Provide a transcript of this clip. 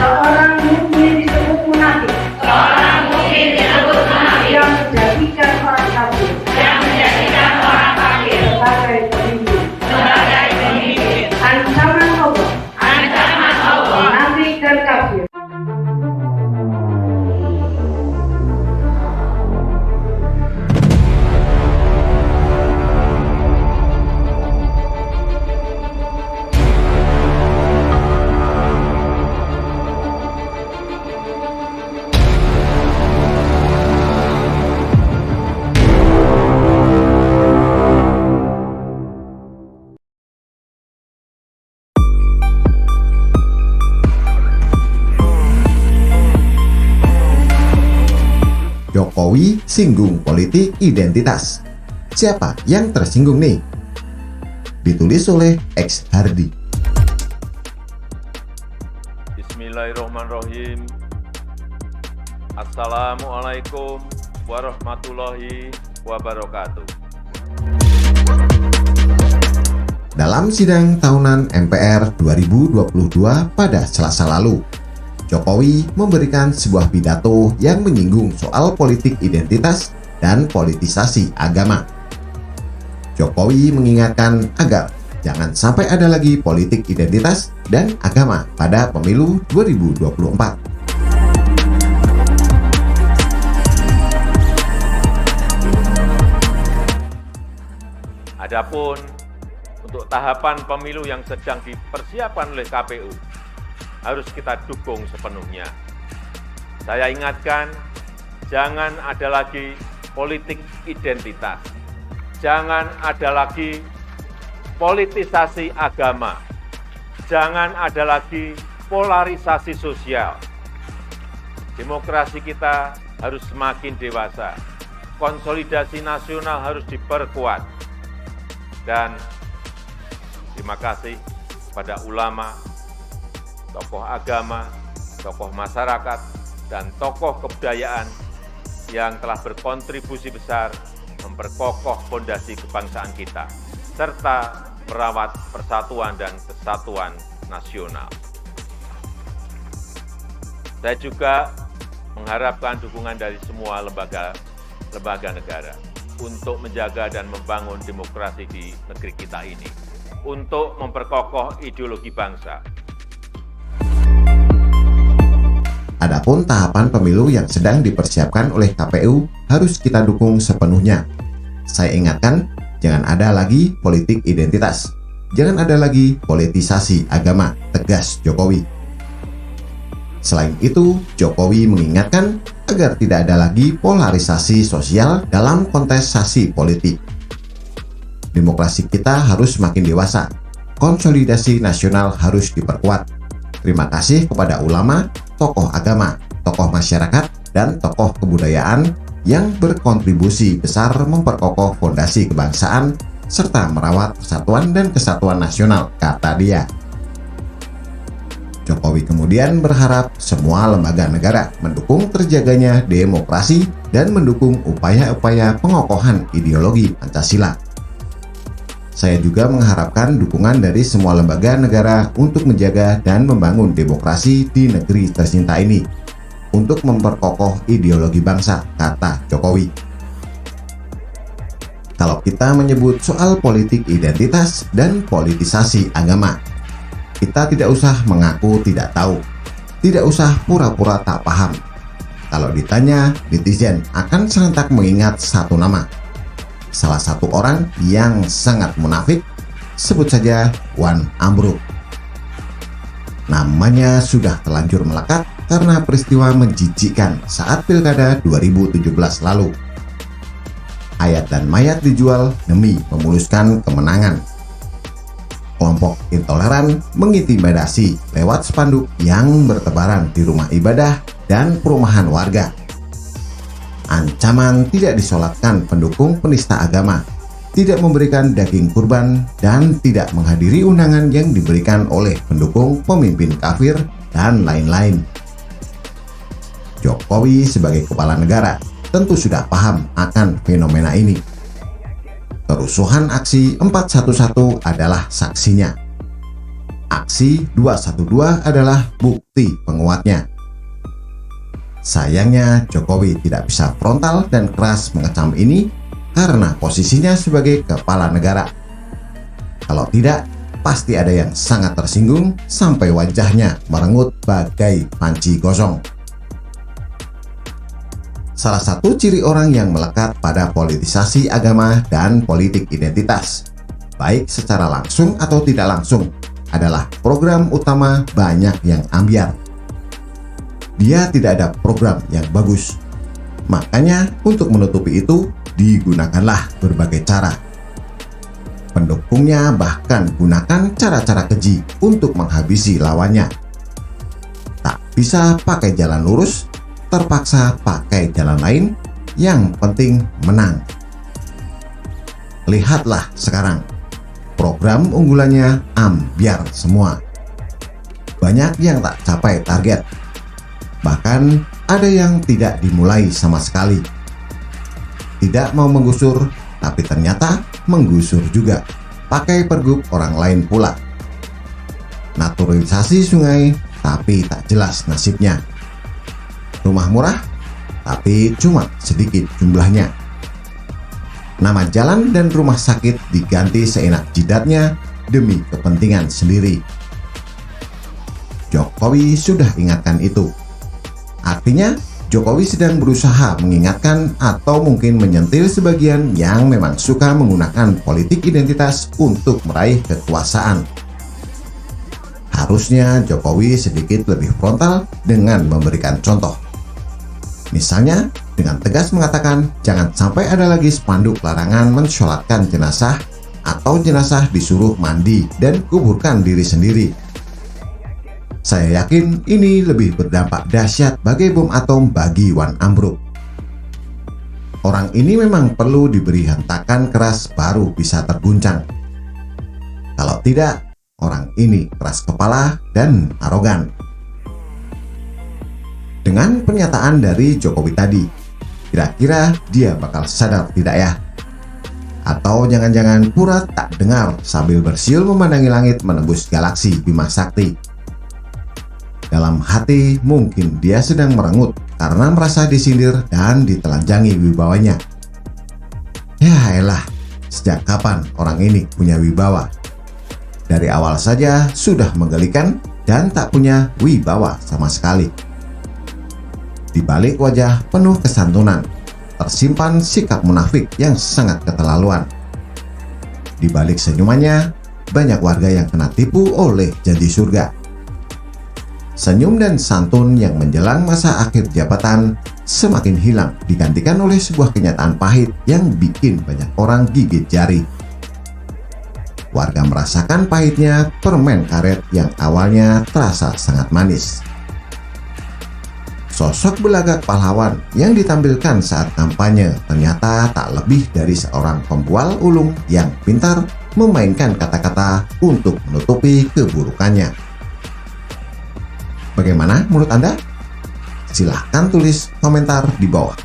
Seorang mukmin disebut munafik. Seorang mukmin disebut munafik. Yang menjadikan orang kafir. Yang menjadikan orang kafir Sebagai pemimpin. sebagai pemimpin. Ancaman Allah. Ancaman Allah. Munafik dan kafir. Jokowi singgung politik identitas. Siapa yang tersinggung nih? Ditulis oleh X Hardi. Bismillahirrahmanirrahim. Assalamualaikum warahmatullahi wabarakatuh. Dalam sidang tahunan MPR 2022 pada Selasa lalu, Jokowi memberikan sebuah pidato yang menyinggung soal politik identitas dan politisasi agama. Jokowi mengingatkan agar jangan sampai ada lagi politik identitas dan agama pada pemilu 2024. Adapun untuk tahapan pemilu yang sedang dipersiapkan oleh KPU, harus kita dukung sepenuhnya. Saya ingatkan, jangan ada lagi politik identitas. Jangan ada lagi politisasi agama. Jangan ada lagi polarisasi sosial. Demokrasi kita harus semakin dewasa. Konsolidasi nasional harus diperkuat. Dan terima kasih pada ulama, tokoh agama, tokoh masyarakat, dan tokoh kebudayaan yang telah berkontribusi besar memperkokoh fondasi kebangsaan kita, serta merawat persatuan dan kesatuan nasional. Saya juga mengharapkan dukungan dari semua lembaga negara untuk menjaga dan membangun demokrasi di negeri kita ini, untuk memperkokoh ideologi bangsa. Adapun tahapan pemilu yang sedang dipersiapkan oleh KPU harus kita dukung sepenuhnya. Saya ingatkan, jangan ada lagi politik identitas. Jangan ada lagi politisasi agama, tegas Jokowi. Selain itu, Jokowi mengingatkan agar tidak ada lagi polarisasi sosial dalam kontestasi politik. Demokrasi kita harus semakin dewasa. Konsolidasi nasional harus diperkuat. Terima kasih kepada ulama, tokoh agama, tokoh masyarakat, dan tokoh kebudayaan yang berkontribusi besar memperkokoh fondasi kebangsaan serta merawat persatuan dan kesatuan nasional, kata dia. Jokowi kemudian berharap semua lembaga negara mendukung terjaganya demokrasi dan mendukung upaya-upaya pengokohan ideologi Pancasila. Saya juga mengharapkan dukungan dari semua lembaga negara untuk menjaga dan membangun demokrasi di negeri tercinta ini, untuk memperkokoh ideologi bangsa, kata Jokowi. Kalau kita menyebut soal politik identitas dan politisasi agama, kita tidak usah mengaku tidak tahu, tidak usah pura-pura tak paham. Kalau ditanya, netizen akan serentak mengingat satu nama. Salah satu orang yang sangat munafik, sebut saja Wan Ambruk. Namanya sudah terlanjur melekat karena peristiwa menjijikkan saat Pilkada 2017 lalu. Ayat dan mayat dijual demi memuluskan kemenangan. Kelompok intoleran mengintimidasi lewat spanduk yang bertebaran di rumah ibadah dan perumahan warga. Ancaman tidak disolatkan pendukung penista agama, tidak memberikan daging kurban, dan tidak menghadiri undangan yang diberikan oleh pendukung pemimpin kafir, dan lain-lain. Jokowi sebagai kepala negara tentu sudah paham akan fenomena ini. Kerusuhan aksi 411 adalah saksinya. Aksi 212 adalah bukti penguatnya. Sayangnya Jokowi tidak bisa frontal dan keras mengecam ini karena posisinya sebagai kepala negara. Kalau tidak, pasti ada yang sangat tersinggung sampai wajahnya merengut bagai panci gosong. Salah satu ciri orang yang melekat pada politisasi agama dan politik identitas, baik secara langsung atau tidak langsung, adalah program utama banyak yang ambiar. Dia tidak ada program yang bagus. Makanya untuk menutupi itu digunakanlah berbagai cara. Pendukungnya bahkan gunakan cara-cara keji untuk menghabisi lawannya. Tak bisa pakai jalan lurus, terpaksa pakai jalan lain, yang penting menang. Lihatlah sekarang, program unggulannya ambiar semua. Banyak yang tak capai target. Bahkan ada yang tidak dimulai sama sekali. Tidak mau menggusur, tapi ternyata menggusur juga, pakai pergub orang lain pula. Naturalisasi sungai, tapi tak jelas nasibnya. Rumah murah, tapi cuma sedikit jumlahnya. Nama jalan dan rumah sakit diganti seenak jidatnya demi kepentingan sendiri. Jokowi sudah ingatkan itu. Artinya, Jokowi sedang berusaha mengingatkan atau mungkin menyentil sebagian yang memang suka menggunakan politik identitas untuk meraih kekuasaan. Harusnya Jokowi sedikit lebih frontal dengan memberikan contoh. Misalnya, dengan tegas mengatakan jangan sampai ada lagi spanduk larangan mensolatkan jenazah atau jenazah disuruh mandi dan kuburkan diri sendiri. Saya yakin ini lebih berdampak dahsyat bagai bom atom bagi Wan Ambruk. Orang ini memang perlu diberi hentakan keras baru bisa terguncang. Kalau tidak, orang ini keras kepala dan arogan. Dengan pernyataan dari Jokowi tadi, kira-kira dia bakal sadar tidak ya? Atau jangan-jangan pura tak dengar sambil bersiul memandangi langit menembus galaksi Bima Sakti? Dalam hati mungkin dia sedang merengut karena merasa disindir dan ditelanjangi wibawanya. Ya elah, sejak kapan orang ini punya wibawa? Dari awal saja sudah menggelikan dan tak punya wibawa sama sekali. Di balik wajah penuh kesantunan, tersimpan sikap munafik yang sangat keterlaluan. Di balik senyumannya, banyak warga yang kena tipu oleh janji surga. Senyum dan santun yang menjelang masa akhir jabatan semakin hilang digantikan oleh sebuah kenyataan pahit yang bikin banyak orang gigit jari. Warga merasakan pahitnya permen karet yang awalnya terasa sangat manis. Sosok belagak pahlawan yang ditampilkan saat kampanye ternyata tak lebih dari seorang pembual ulung yang pintar memainkan kata-kata untuk menutupi keburukannya. Bagaimana menurut Anda? Silahkan tulis komentar di bawah.